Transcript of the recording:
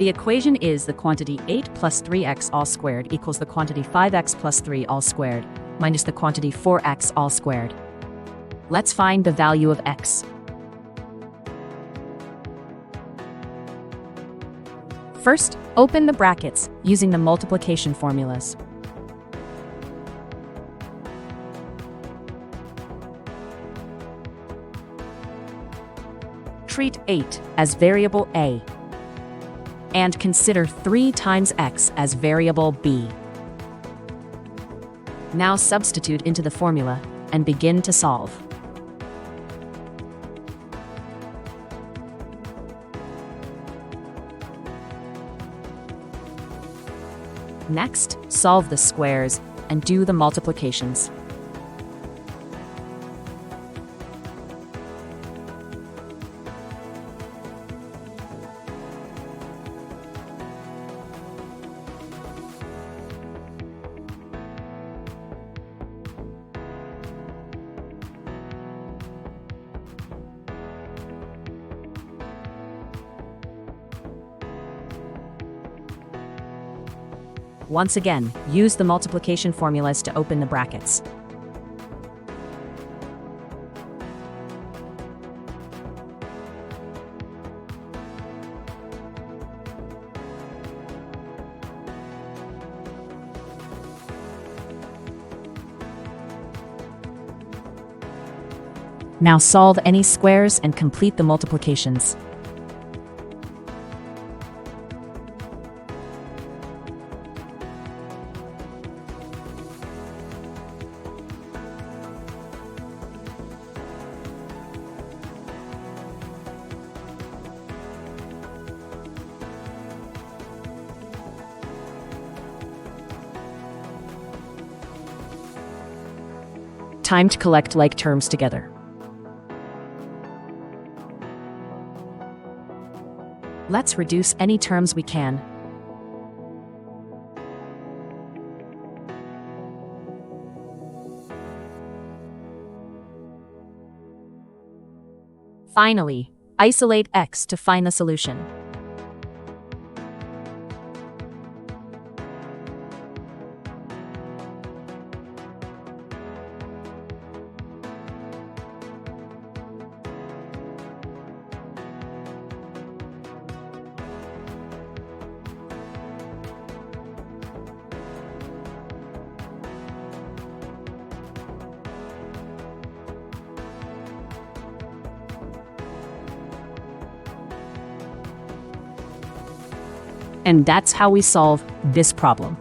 The equation is the quantity 8 plus 3x all squared equals the quantity 5x plus 3 all squared minus the quantity 4x all squared. Let's find the value of x. First, open the brackets using the multiplication formulas. Treat 8 as variable a, and consider 3 times x as variable b. Now substitute into the formula and begin to solve. Next, solve the squares and do the multiplications. Once again, use the multiplication formulas to open the brackets. Now solve any squares and complete the multiplications. Time to collect like terms together. Let's reduce any terms we can. Finally, isolate x to find the solution. And that's how we solve this problem.